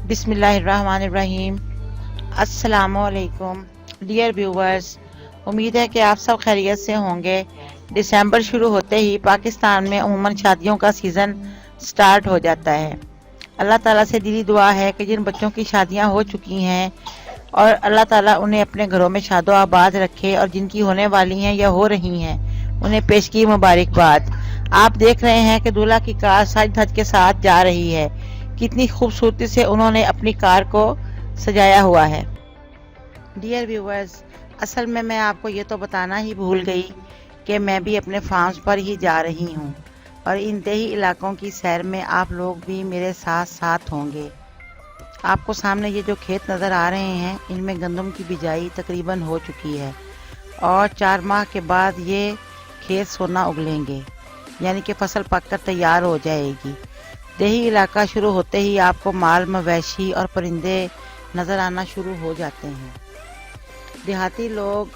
बिस्मिल्लाहिर्रहमानिर्रहीम। अस्सलामुअलैकुम dear viewers, उम्मीद है कि आप सब खैरियत से होंगे। दिसंबर शुरू होते ही पाकिस्तान में अमूमन शादियों का सीज़न स्टार्ट हो जाता है। अल्लाह ताला से दिली दुआ है कि जिन बच्चों की शादियां हो चुकी हैं और अल्लाह ताला उन्हें अपने घरों में शादो आबाद रखे, और जिनकी होने वाली हैं या हो रही हैं उन्हें पेश की मुबारकबाद। आप देख रहे हैं कि दूल्हा की कार सज धज के साथ जा रही है। कितनी खूबसूरती से उन्होंने अपनी कार को सजाया हुआ है। डियर व्यूवर्स, असल में मैं आपको ये तो बताना ही भूल गई कि मैं भी अपने फार्म्स पर ही जा रही हूँ और इन देही इलाकों की सैर में आप लोग भी मेरे साथ साथ होंगे। आपको सामने ये जो खेत नज़र आ रहे हैं, इनमें गंदम की बिजाई तकरीबन हो चुकी है और 4 माह के बाद ये खेत सोना उगलेंगे, यानी कि फसल पककर तैयार हो जाएगी। देही इलाका शुरू होते ही आपको माल मवेशी और परिंदे नज़र आना शुरू हो जाते हैं। देहाती लोग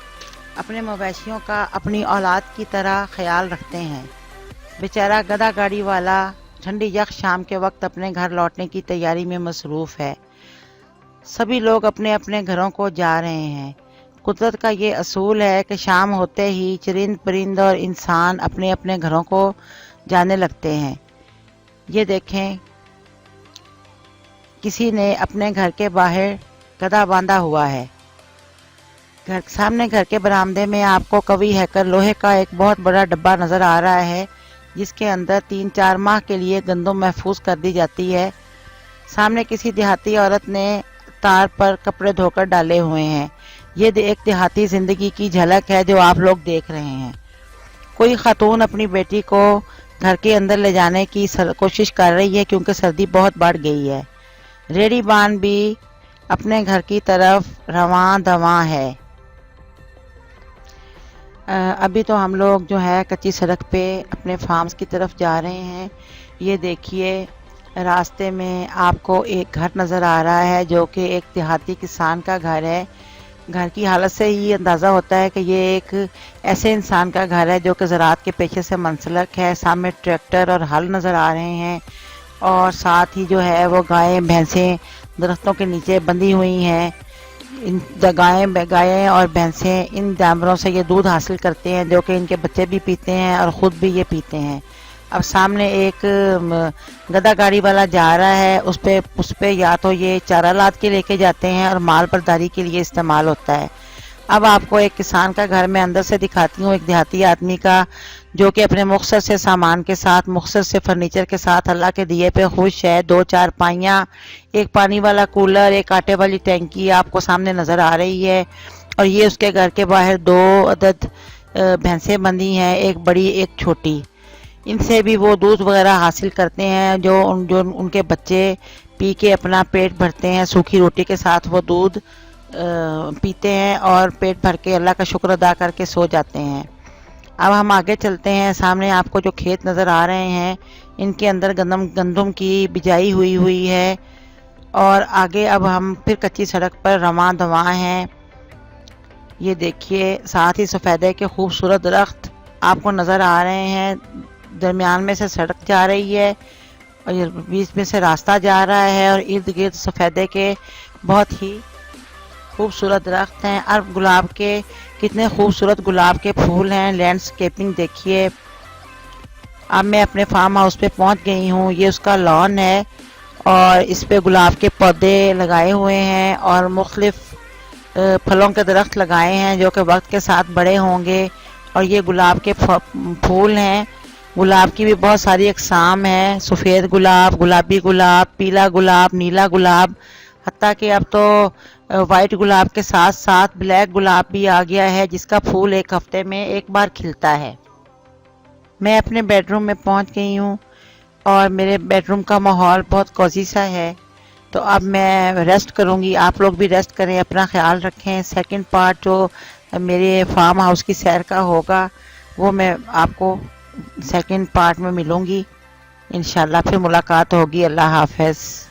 अपने मवेशियों का अपनी औलाद की तरह ख्याल रखते हैं। बेचारा गधा गाड़ी वाला ठंडी यख शाम के वक्त अपने घर लौटने की तैयारी में मसरूफ़ है। सभी लोग अपने अपने घरों को जा रहे हैं। कुदरत का ये असूल है कि शाम होते ही चरिंद परिंद और इंसान अपने अपने घरों को जाने लगते हैं। ये देखें, किसी ने अपने घर के बाहर गधा बांधा हुआ है। सामने घर के बरामदे में आपको कवि हैकर लोहे का एक बहुत बड़ा डब्बा नज़र आ रहा है, जिसके अंदर 3-4 माह के लिए गंदम महफूज कर दी जाती है। सामने किसी देहाती औरत ने तार पर कपड़े धोकर डाले हुए हैं। ये एक देहाती ज़िंदगी की झलक है जो आप लोग देख रहे हैं। कोई खातून अपनी बेटी को घर के अंदर ले जाने की कोशिश कर रही है क्योंकि सर्दी बहुत बढ़ गई है। रेडी बान भी अपने घर की तरफ रवां दवां है। अभी तो हम लोग जो है कच्ची सड़क पे अपने फार्म्स की तरफ जा रहे हैं। ये देखिए, रास्ते में आपको एक घर नज़र आ रहा है जो कि एक देहाती किसान का घर है। घर की हालत से ही अंदाज़ा होता है कि ये एक ऐसे इंसान का घर है जो कि ज़राअत के पेशे से मुंसलिक है। सामने ट्रैक्टर और हल नज़र आ रहे हैं और साथ ही जो है वो गायें भैंसें दरख्तों के नीचे बंधी हुई हैं। इन गायें और भैंसें इन जानवरों से ये दूध हासिल करते हैं जो कि इनके बच्चे भी पीते हैं और ख़ुद भी ये पीते हैं। अब सामने एक गधा गाड़ी वाला जा रहा है, उस पे या तो ये चारा लाद के लेके जाते हैं और माल बर्दारी के लिए इस्तेमाल होता है। अब आपको एक किसान का घर में अंदर से दिखाती हूँ, एक देहाती आदमी का जो कि अपने मुख्तसर से सामान के साथ, मुख्तसर से फर्नीचर के साथ अल्लाह के दिए पे खुश है। 2-4 पाइयाँ, एक पानी वाला कूलर, एक आटे वाली टैंकी आपको सामने नज़र आ रही है और ये उसके घर के बाहर 2 अदद भैंसें बंधी हैं, एक बड़ी एक छोटी। इनसे भी वो दूध वगैरह हासिल करते हैं जो उनके बच्चे पी के अपना पेट भरते हैं। सूखी रोटी के साथ वो दूध पीते हैं और पेट भर के अल्लाह का शुक्र अदा करके सो जाते हैं। अब हम आगे चलते हैं। सामने आपको जो खेत नज़र आ रहे हैं, इनके अंदर गंदम की बिजाई हुई है और आगे अब हम फिर कच्ची सड़क पर रवां दवां हैं। ये देखिए, साथ ही सफ़ेदे के खूबसूरत दरख्त आपको नज़र आ रहे हैं। दरमियान में से सड़क जा रही है और बीच में से रास्ता जा रहा है और इर्द गिर्द सफ़ेदे के बहुत ही खूबसूरत दरख्त हैं। और गुलाब के कितने खूबसूरत गुलाब के फूल हैं। लैंडस्केपिंग देखिए। अब मैं अपने फार्म हाउस पे पहुंच गई हूँ। ये उसका लॉन है और इस पे गुलाब के पौधे लगाए हुए हैं और मुख्तलिफ फलों के दरख्त लगाए हैं जो कि वक्त के साथ बड़े होंगे। और ये गुलाब के फूल हैं। गुलाब की भी बहुत सारी अक़साम हैं, सफ़ेद गुलाब, गुलाबी गुलाब, पीला गुलाब, नीला गुलाब, हत्ता कि अब तो वाइट गुलाब के साथ साथ ब्लैक गुलाब भी आ गया है जिसका फूल एक हफ्ते में एक बार खिलता है। मैं अपने बेडरूम में पहुंच गई हूं और मेरे बेडरूम का माहौल बहुत कोज़ी सा है। तो अब मैं रेस्ट करूंगी। आप लोग भी रेस्ट करें, अपना ख्याल रखें। सेकंड पार्ट जो मेरे फार्म हाउस की सैर का होगा वो मैं आपको सेकंड पार्ट में मिलूंगी। इंशाल्लाह फिर मुलाकात होगी। अल्लाह हाफ़िज़।